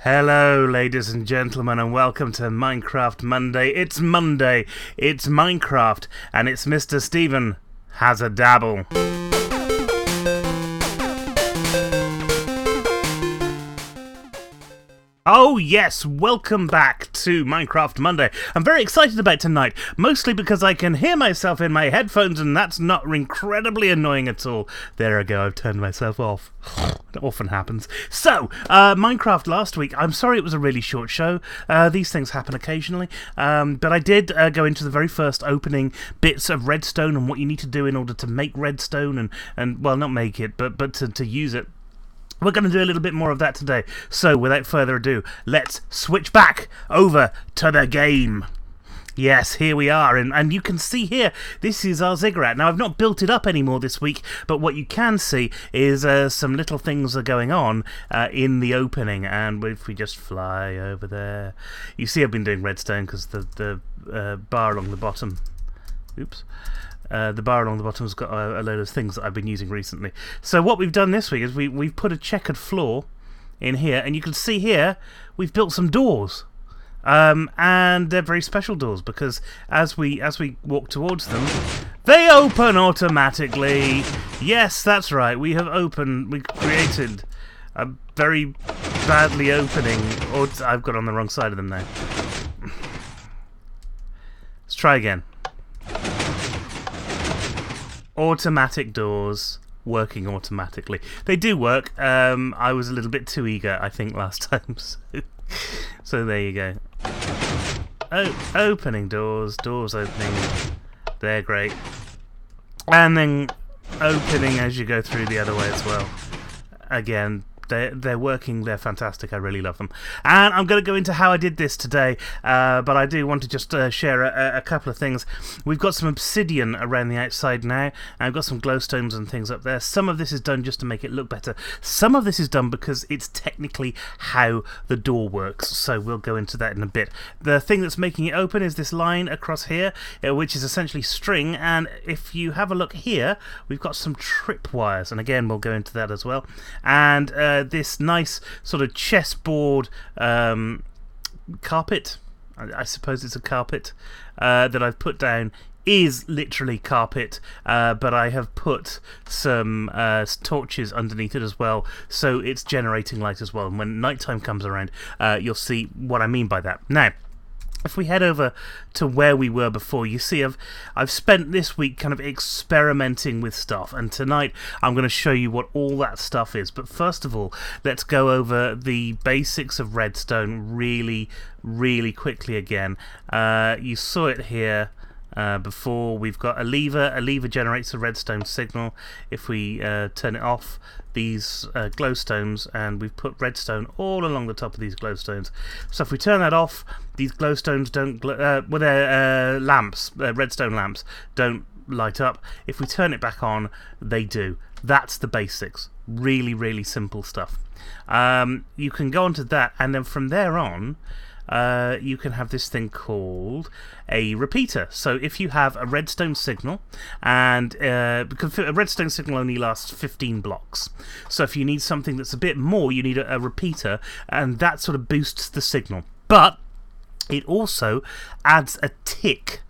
Hello, ladies and gentlemen, and welcome to Minecraft Monday. It's Monday, it's Minecraft, and it's Mr. Steven has a dabble. Oh yes, welcome back to Minecraft Monday. I'm very excited about tonight, mostly because I can hear myself in my headphones and that's not incredibly annoying at all. There I go, I've turned myself off. It often happens. So, Minecraft last week, I'm sorry it was a really short show. These things happen occasionally. But I did go into the very first opening bits of redstone and what you need to do in order to make redstone and well, not make it, but to use it. We're going to do a little bit more of that today. So, without further ado, let's switch back over to the game. Yes, here we are, and you can see here, this is our ziggurat. Now, I've not built it up anymore this week, but what you can see is some little things are going on in the opening, and if we just fly over there, you see I've been doing redstone because the bar along the bottom, oops, the bar along the bottom has got a load of things that I've been using recently. So what we've done this week is we've put a checkered floor in here, and you can see here we've built some doors. And they're very special doors because as we walk towards them, they open automatically. Yes, that's right. We created a very badly opening. Or I've got on the wrong side of them now. Let's try again. Automatic doors working automatically. They do work. I was a little bit too eager, I think, last time. So there you go. Opening doors opening. They're great. And then opening as you go through the other way as well. Again, they're working, they're fantastic, I really love them. And I'm going to go into how I did this today, but I do want to just share a couple of things. We've got some obsidian around the outside now, and I've got some glowstones and things up there. Some of this is done just to make it look better. Some of this is done because it's technically how the door works, so we'll go into that in a bit. The thing that's making it open is this line across here, which is essentially string, and if you have a look here, we've got some tripwires, and again, we'll go into that as well. And this nice sort of chessboard carpet, I suppose it's a carpet, that I've put down is literally carpet, but I have put some torches underneath it as well, so it's generating light as well, and when nighttime comes around, you'll see what I mean by that. Now, if we head over to where we were before, you see I've spent this week kind of experimenting with stuff, and tonight I'm going to show you what all that stuff is. But first of all, let's go over the basics of redstone really, really quickly again. You saw it here before. We've got a lever. A lever generates a redstone signal. If we turn it off, these glowstones, and we've put redstone all along the top of these glowstones. So if we turn that off, these glowstones don't glow, well, they're lamps, redstone lamps, don't light up. If we turn it back on, they do. That's the basics. Really, really simple stuff. You can go onto that, and then from there on, you can have this thing called a repeater. So if you have a redstone signal, and because a redstone signal only lasts 15 blocks, so if you need something that's a bit more, you need a repeater, and that sort of boosts the signal. But it also adds a tick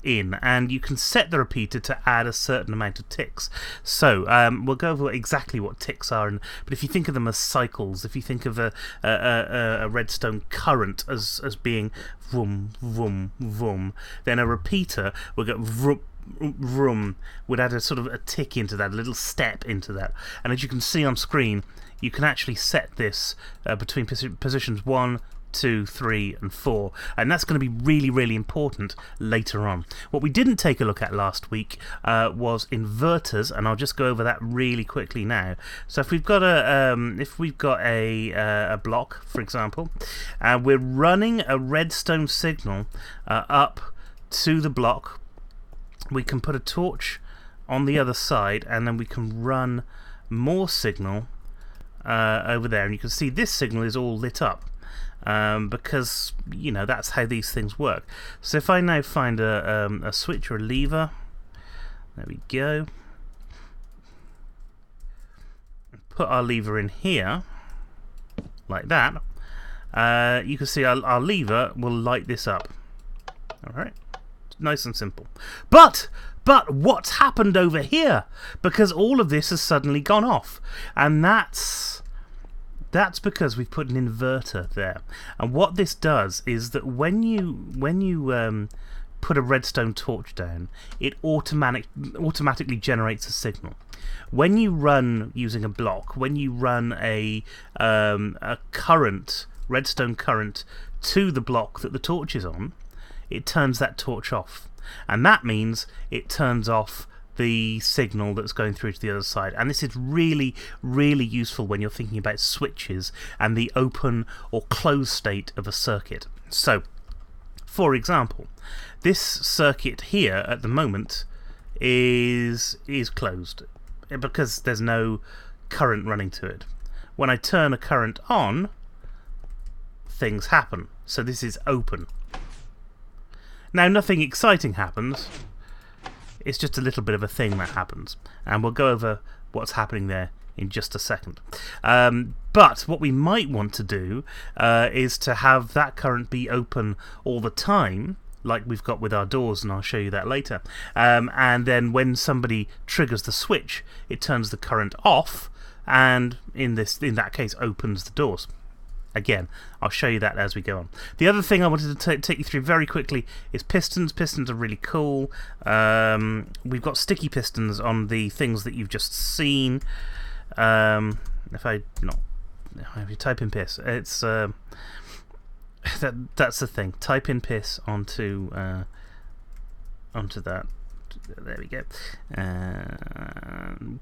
in, and you can set the repeater to add a certain amount of ticks. So we'll go over exactly what ticks are, but if you think of them as cycles, if you think of a redstone current as being vroom, vroom, vroom, then a repeater will go vroom, vroom, would add a sort of a tick into that, a little step into that. And as you can see on screen, you can actually set this between positions 1, 2, 3, and 4, and that's going to be really, really important later on. What we didn't take a look at last week was inverters, and I'll just go over that really quickly now. So if we've got a block, for example, we're running a redstone signal up to the block. We can put a torch on the other side, and then we can run more signal over there, and you can see this signal is all lit up. Because, you know, that's how these things work. So if I now find a switch or a lever, there we go, put our lever in here, like that, you can see our lever will light this up. Alright, nice and simple. But what's happened over here? Because all of this has suddenly gone off. And that's because we've put an inverter there. And what this does is that when you put a redstone torch down, it automatically generates a signal. When you run using a block, when you run a current, redstone current, to the block that the torch is on, it turns that torch off. And that means it turns off the signal that's going through to the other side. And this is really, really useful when you're thinking about switches and the open or closed state of a circuit. So, for example, this circuit here at the moment is closed because there's no current running to it. When I turn a current on, things happen. So this is open. Now, nothing exciting happens. It's just a little bit of a thing that happens. And we'll go over what's happening there in just a second. But what we might want to do is to have that current be open all the time, like we've got with our doors, and I'll show you that later. And then when somebody triggers the switch, it turns the current off, and in that case opens the doors. Again, I'll show you that as we go on. The other thing I wanted to take you through very quickly is pistons. Pistons are really cool. We've got sticky pistons on the things that you've just seen. If you type in piss, it's that's the thing. Type in piss onto that. There we go.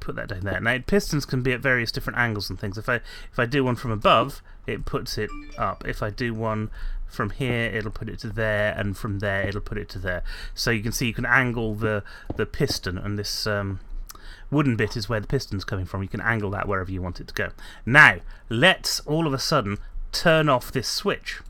Put that down there. Now, pistons can be at various different angles and things. If I do one from above, it puts it up. If I do one from here, it'll put it to there, and from there, it'll put it to there. So you can see you can angle the piston, and this wooden bit is where the piston's coming from. You can angle that wherever you want it to go. Now, let's all of a sudden turn off this switch.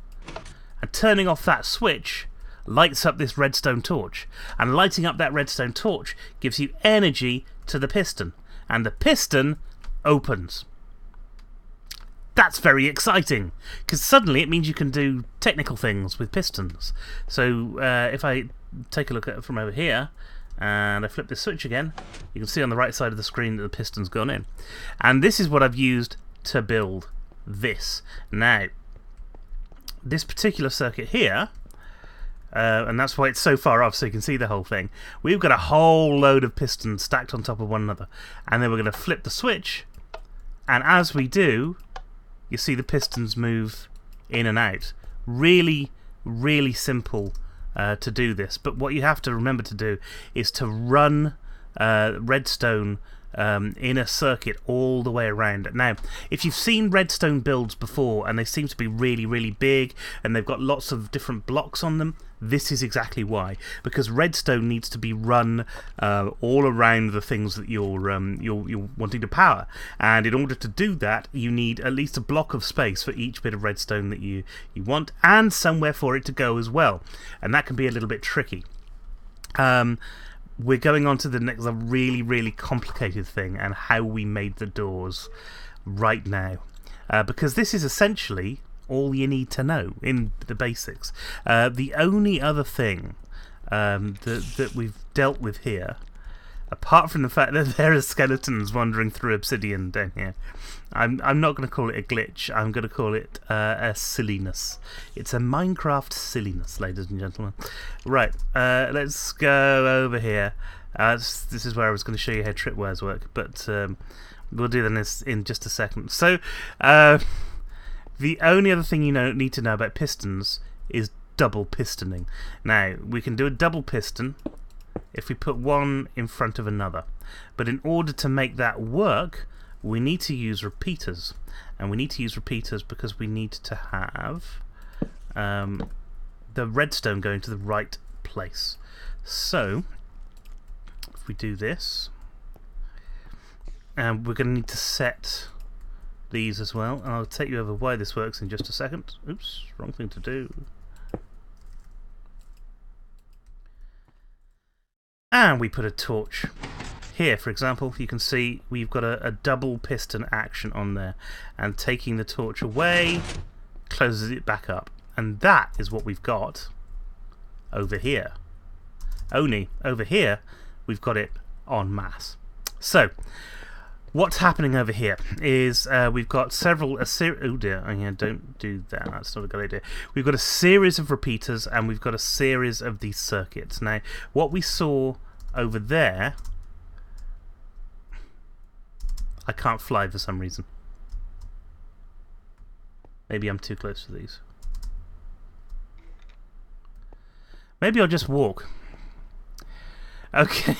And turning off that switch lights up this redstone torch, and lighting up that redstone torch gives you energy to the piston, and the piston opens. That's very exciting, because suddenly it means you can do technical things with pistons. So if I take a look at it from over here, and I flip this switch again, you can see on the right side of the screen that the piston's gone in. And this is what I've used to build this. Now, this particular circuit here, and that's why it's so far off, so you can see the whole thing. We've got a whole load of pistons stacked on top of one another, and then we're going to flip the switch, and as we do, you see the pistons move in and out. Really, really simple to do this, but what you have to remember to do is to run redstone in a circuit all the way around. Now, if you've seen redstone builds before and they seem to be really, really big and they've got lots of different blocks on them, this is exactly why. Because redstone needs to be run all around the things that you're wanting to power. And in order to do that, you need at least a block of space for each bit of redstone that you want, and somewhere for it to go as well. And that can be a little bit tricky. We're going on to the next, a really, really complicated thing, and how we made the doors right now. Because this is essentially all you need to know in the basics. The only other thing that we've dealt with here, apart from the fact that there are skeletons wandering through obsidian down here, I'm not going to call it a glitch, I'm going to call it a silliness. It's a Minecraft silliness, ladies and gentlemen. Right, let's go over here. This is where I was going to show you how tripwires work, but we'll do that in just a second. So, the only other thing you need to know about pistons is double pistoning. Now, we can do a double piston if we put one in front of another. But in order to make that work, we need to use repeaters. And we need to use repeaters because we need to have the redstone going to the right place. So, if we do this, and we're going to need to set these as well. And I'll take you over why this works in just a second. Oops, wrong thing to do. And we put a torch here, for example. You can see we've got a double piston action on there, and taking the torch away closes it back up. And that is what we've got over here. Only over here, we've got it en masse. So, what's happening over here is we've got oh dear, oh yeah, don't do that, that's not a good idea. We've got a series of repeaters and we've got a series of these circuits. Now, what we saw over there, I can't fly for some reason. Maybe I'm too close to these. Maybe I'll just walk. Okay.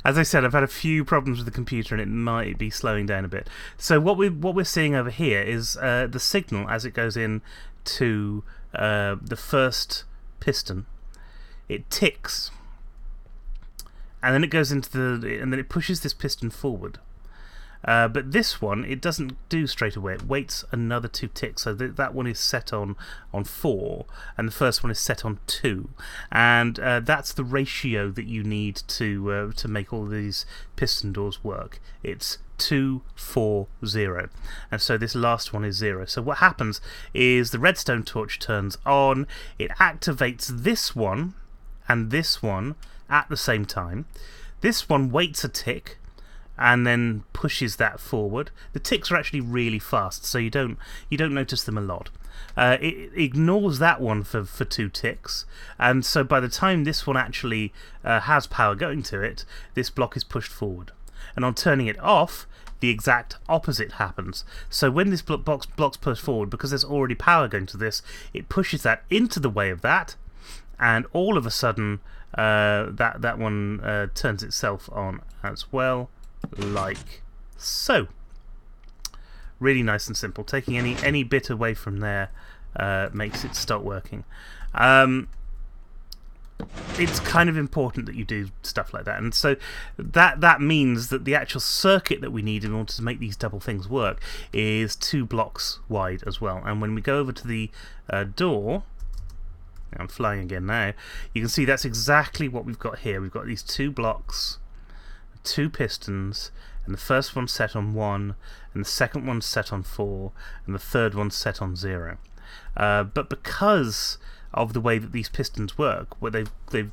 As I said, I've had a few problems with the computer and it might be slowing down a bit. So what we're seeing over here is the signal as it goes in to the first piston. It ticks, and then it goes into and then it pushes this piston forward. But this one, it doesn't do straight away. It waits another 2 ticks. So that one is set on 4, and the first one is set on 2. And that's the ratio that you need to make all these piston doors work. It's 2, 4, 0. And so this last one is 0. So what happens is the redstone torch turns on. It activates this one and this one at the same time. This one waits a tick and then pushes that forward. The ticks are actually really fast, so you don't notice them a lot. It ignores that one for 2 ticks, and so by the time this one actually has power going to it, this block is pushed forward. And on turning it off, the exact opposite happens. So when this block's pushed forward, because there's already power going to this, it pushes that into the way of that, and all of a sudden that one turns itself on as well, like so. Really nice and simple. Taking any bit away from there makes it stop working. It's kind of important that you do stuff like that, and so that means that the actual circuit that we need in order to make these double things work is 2 blocks wide as well. And when we go over to the door, I'm flying again now, you can see that's exactly what we've got here. We've got these 2 blocks, 2 pistons, and the first one's set on 1, and the second one's set on 4, and the third one's set on 0. But because of the way that these pistons work, where they've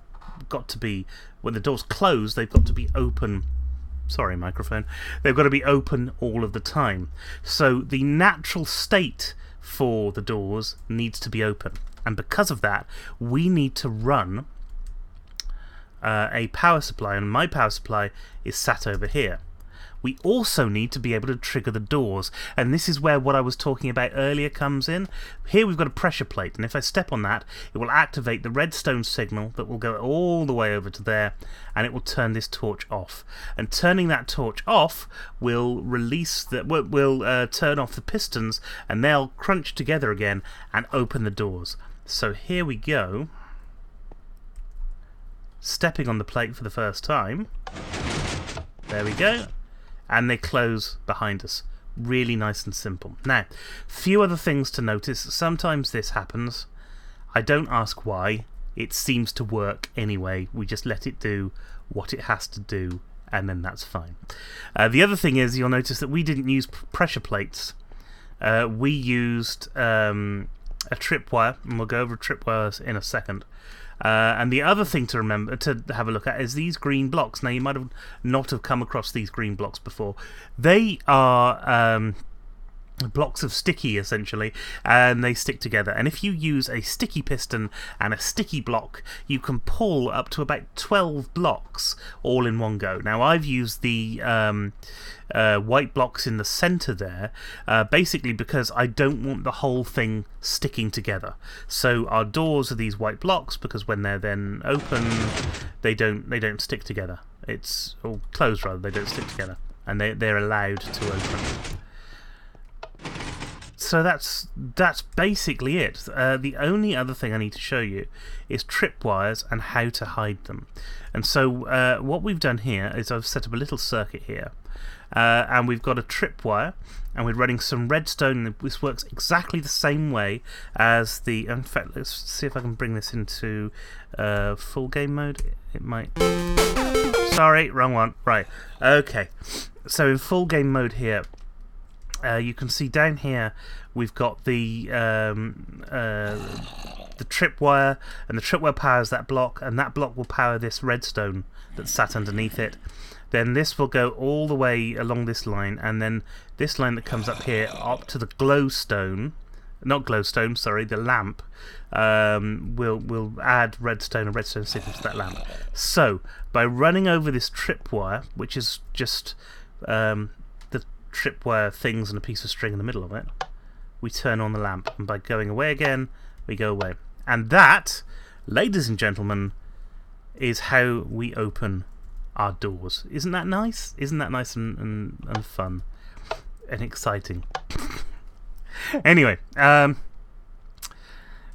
got to be, when the doors close, they've got to be open. Sorry, microphone. They've got to be open all of the time. So the natural state for the doors needs to be open, and because of that, we need to run a power supply, and my power supply is sat over here. We also need to be able to trigger the doors, and this is where what I was talking about earlier comes in. Here we've got a pressure plate, and if I step on that, it will activate the redstone signal that will go all the way over to there, and it will turn this torch off. And turning that torch off will release will turn off the pistons, and they'll crunch together again and open the doors. So here we go. Stepping on the plate for the first time. There we go. And they close behind us. Really nice and simple. Now, few other things to notice. Sometimes this happens. I don't ask why. It seems to work anyway. We just let it do what it has to do, and then that's fine. The other thing is, you'll notice that we didn't use pressure plates. We used a tripwire, and we'll go over tripwires in a second. And the other thing to remember, to have a look at, is these green blocks. Now, you might not have come across these green blocks before. They are blocks of sticky, essentially, and they stick together. And if you use a sticky piston and a sticky block, you can pull up to about 12 blocks all in one go. Now, I've used the white blocks in the center there, basically because I don't want the whole thing sticking together. So our doors are these white blocks, because when they're then open, they don't stick together. It's or closed rather. They don't stick together, and they're allowed to open. So that's basically it. The only other thing I need to show you is tripwires and how to hide them. And so what we've done here is I've set up a little circuit here. And we've got a tripwire, and we're running some redstone. This works exactly the same way as the... In fact, let's see if I can bring this into full game mode. It might... Sorry, wrong one. Right, okay. So in full game mode here, you can see down here we've got the tripwire, and the tripwire powers that block, and that block will power this redstone that's sat underneath it. Then this will go all the way along this line, and then this line that comes up here up to the glowstone, not glowstone, sorry, the lamp, will add redstone and redstone signal to that lamp. So by running over this tripwire, which is just the tripwire things and a piece of string in the middle of it, we turn on the lamp, and by going away again, we go away. And that, ladies and gentlemen, is how we open our doors. Isn't that nice? Isn't that nice and fun and exciting? Anyway,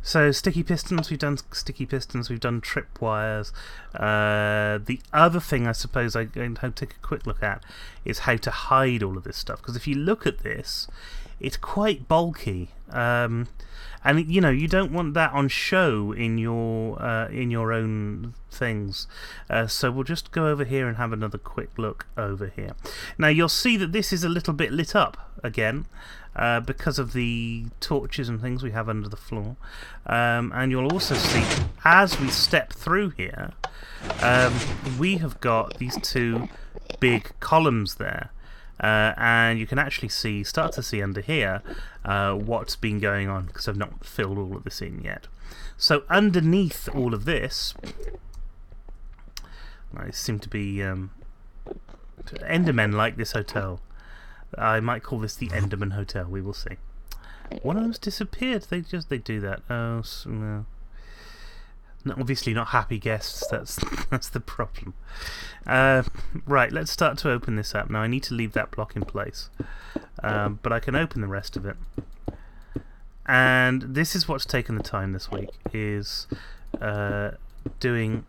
so sticky pistons, we've done sticky pistons, we've done tripwires. The other thing I suppose I'm going to take a quick look at is how to hide all of this stuff, because if you look at this, it's quite bulky, and you know, you don't want that on show in your own things. So we'll just go over here and have another quick look over here. Now you'll see that this is a little bit lit up again, because of the torches and things we have under the floor, and you'll also see as we step through here, we have got these two big columns there. And you can actually start to see under here what's been going on, because I've not filled all of this in yet. So underneath all of this, I seem to be Endermen like this hotel. I might call this the Enderman Hotel. We will see. One of them's disappeared. They do that. Oh, no. Obviously not happy guests, that's the problem. Right, let's start to open this up. Now I need to leave that block in place, but I can open the rest of it. And this is what's taken the time this week, is doing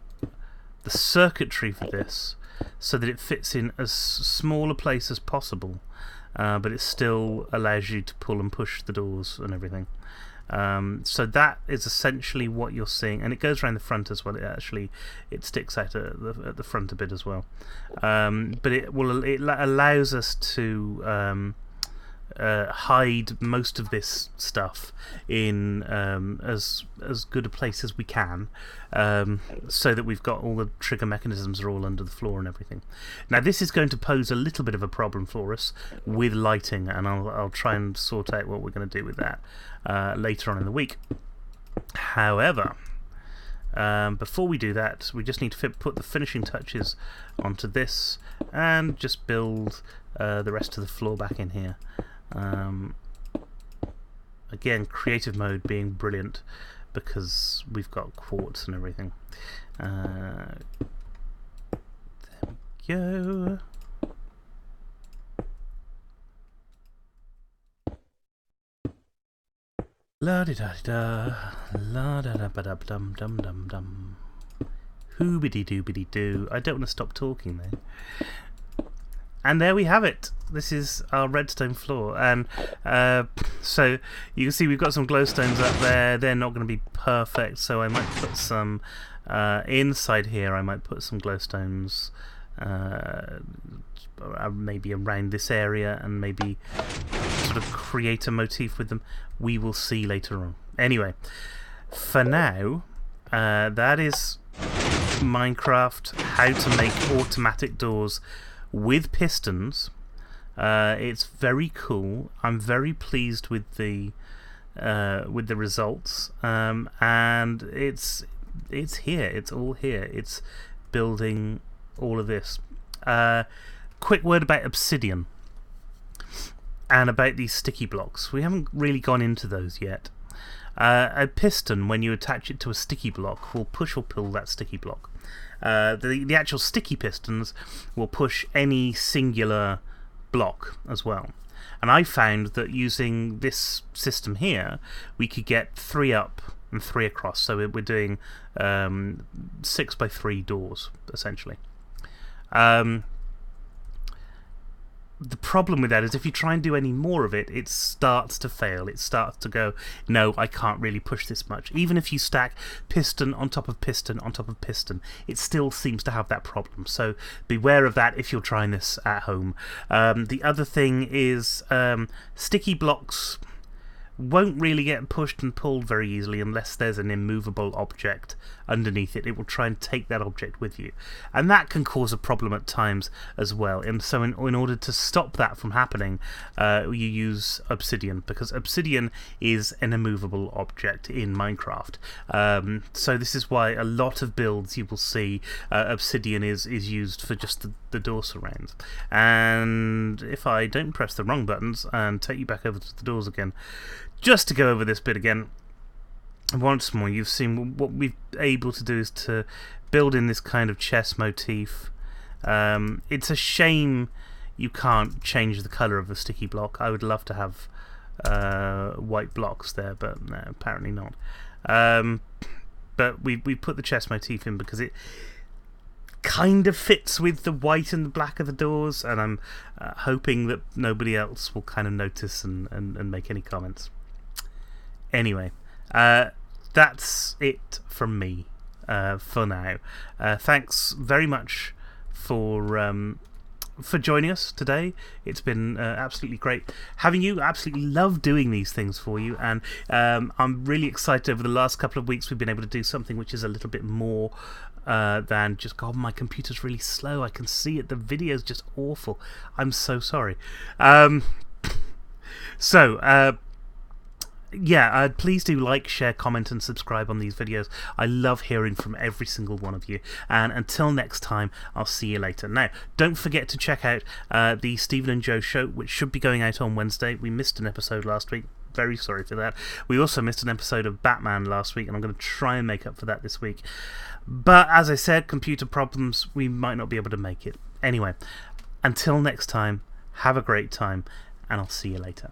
the circuitry for this so that it fits in as small a place as possible, but it still allows you to pull and push the doors and everything. So that is essentially what you're seeing, and it goes around the front as well. It sticks out at the front a bit as well, but it allows us to hide most of this stuff in as good a place as we can, so that we've got all the trigger mechanisms are all under the floor and everything. Now this is going to pose a little bit of a problem for us with lighting, and I'll try and sort out what we're going to do with that later on in the week. However, before we do that, we just need to put the finishing touches onto this and just build the rest of the floor back in here. Again, creative mode being brilliant because we've got quartz and everything. There we go. La di da di da, la da da ba da dum dum dum dum. Hoobity doobity doo. I don't want to stop talking there. And there we have it. This is our redstone floor, and so you can see we've got some glowstones up there. They're not going to be perfect, so I might put some inside here. I might put some glowstones maybe around this area, and maybe sort of create a motif with them. We will see later on. Anyway, for now, that is Minecraft, how to make automatic doors with pistons. It's very cool. I'm very pleased with the results, and it's here. It's all here. It's building all of this. Quick word about obsidian and about these sticky blocks. We haven't really gone into those yet. A piston, when you attach it to a sticky block, will push or pull that sticky block. The actual sticky pistons will push any singular block as well. And I found that using this system here, we could get 3 up and 3 across. So we're doing 6x3 doors, essentially. the problem with that is if you try and do any more of it, it starts to fail. It starts to go, no, I can't really push this much. Even if you stack piston on top of piston on top of piston, it still seems to have that problem. So beware of that if you're trying this at home. The other thing is sticky blocks won't really get pushed and pulled very easily unless there's an immovable object underneath it. It will try and take that object with you, and that can cause a problem at times as well. And so in order to stop that from happening, you use obsidian, because obsidian is an immovable object in Minecraft. So this is why a lot of builds you will see obsidian is used for just the door surrounds. And if I don't press the wrong buttons and take you back over to the doors again, just to go over this bit again once more, you've seen what we've able to do is to build in this kind of chess motif. It's a shame you can't change the colour of a sticky block. I would love to have white blocks there, but no, apparently not. But we put the chess motif in because it kind of fits with the white and the black of the doors, and I'm hoping that nobody else will kind of notice and make any comments. Anyway, that's it from me for now. Thanks very much for joining us today. It's been absolutely great having you. Absolutely love doing these things for you, and I'm really excited. Over the last couple of weeks we've been able to do something which is a little bit more than just, God, my computer's really slow, I can see it, the video's just awful, I'm so sorry. Yeah, please do like, share, comment and subscribe on these videos. I love hearing from every single one of you, and until next time, I'll see you later. Now, don't forget to check out the Stephen and Joe show, which should be going out on Wednesday. We missed an episode last week, very sorry for that. We also missed an episode of Batman last week, and I'm going to try and make up for that this week. But as I said, computer problems, we might not be able to make it. Anyway, until next time, have a great time, and I'll see you later.